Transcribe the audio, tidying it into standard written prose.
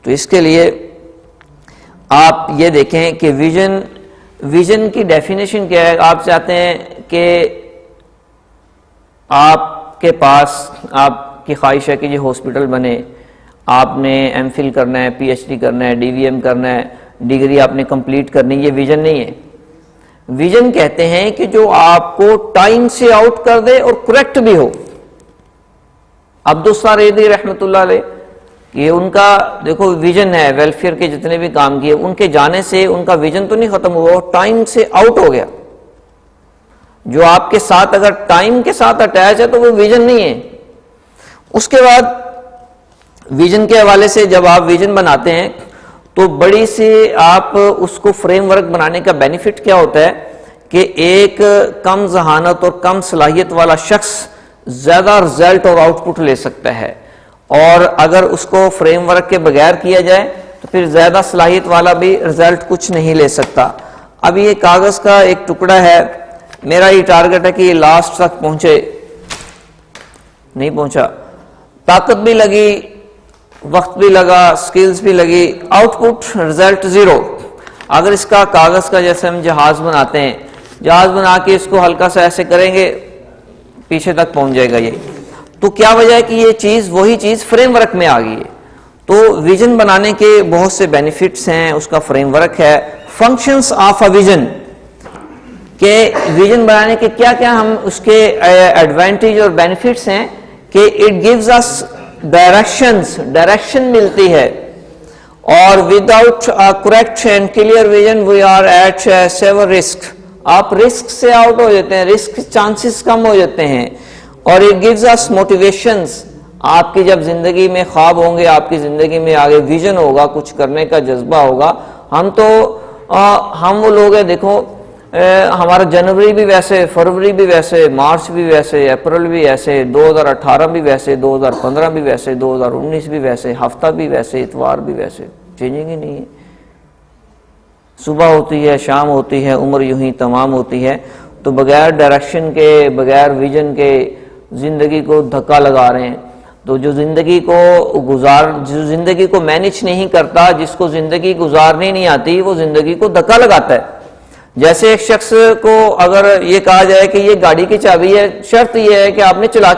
تو اس کے لیے آپ یہ دیکھیں کہ ویژن کی ڈیفینیشن کیا ہے. آپ چاہتے ہیں کہ آپ کے پاس آپ کی خواہش ہے کہ یہ ہاسپٹل بنے, آپ نے ایم فل کرنا ہے, پی ایچ ڈی کرنا ہے, ڈی وی ایم کرنا ہے, ڈگری آپ نے کمپلیٹ کرنی, یہ ویژن نہیں ہے. ویژن کہتے ہیں کہ جو آپ کو ٹائم سے آؤٹ کر دے اور کریکٹ بھی ہو. عبدالساریدی رحمۃ اللہ علیہ, یہ ان کا دیکھو ویژن ہے, ویلفیئر کے جتنے بھی کام کیے, ان کے جانے سے ان کا ویژن تو نہیں ختم ہوا, وہ ٹائم سے آؤٹ ہو گیا. جو آپ کے ساتھ اگر ٹائم کے ساتھ اٹیچ ہے تو وہ ویژن نہیں ہے. اس کے بعد ویژن کے حوالے سے جب آپ ویژن بناتے ہیں تو بڑی سی آپ اس کو فریم ورک بنانے کا بینیفٹ کیا ہوتا ہے کہ ایک کم ذہانت اور کم صلاحیت والا شخص زیادہ رزلٹ اور آؤٹ پٹ لے سکتا ہے, اور اگر اس کو فریم ورک کے بغیر کیا جائے تو پھر زیادہ صلاحیت والا بھی رزلٹ کچھ نہیں لے سکتا. اب یہ کاغذ کا ایک ٹکڑا ہے, میرا یہ ٹارگٹ ہے کہ یہ لاسٹ تک پہنچے, نہیں پہنچا, طاقت بھی لگی, وقت بھی لگا, سکلز بھی لگی, آؤٹ پٹ رزلٹ زیرو. اگر اس کا کاغذ کا جیسے ہم جہاز بناتے ہیں, جہاز بنا کے اس کو ہلکا سا ایسے کریں گے پیچھے تک پہنچ جائے گا. یہ تو کیا وجہ ہے کہ یہ چیز وہی چیز فریم ورک میں آ گئی ہے. تو ویژن بنانے کے بہت سے بینیفٹس ہیں, اس کا فریم ورک ہے. فنکشنز آف اے ویژن, کہ ویژن بنانے کے کیا کیا ہم اس کے ایڈوانٹیج اور بینیفٹس ہیں, کہ اٹ گیوز اس ڈائریکشن ملتی ہے, اور without correct and clear vision we are at severe risk. آپ رسک سے آؤٹ ہو جاتے ہیں, رسک چانسز کم ہو جاتے ہیں. اور it gives us motivations, آپ کی جب زندگی میں خواب ہوں گے, آپ کی زندگی میں آگے ویژن ہوگا, کچھ کرنے کا جذبہ ہوگا. ہم وہ لوگ ہیں, دیکھو ہمارا جنوری بھی ویسے, فروری بھی ویسے, مارچ بھی ویسے, اپریل بھی ایسے, 2018 بھی ویسے, 2015 بھی ویسے, 2019 بھی ویسے, ہفتہ بھی ویسے, اتوار بھی ویسے, چینجنگ ہی نہیں ہے. صبح ہوتی ہے, شام ہوتی ہے, عمر یوں ہی تمام ہوتی ہے. تو بغیر ڈائریکشن کے, بغیر ویژن کے زندگی کو دھکا لگا رہے ہیں. تو جو زندگی کو مینج نہیں کرتا, جس کو زندگی گزارنی نہیں آتی, وہ زندگی کو دھکا لگاتا ہے. جیسے ایک شخص کو اگر یہ کہا جائے کہ یہ گاڑی کی چابی ہے, شرط یہ ہے کہ آپ نے چلا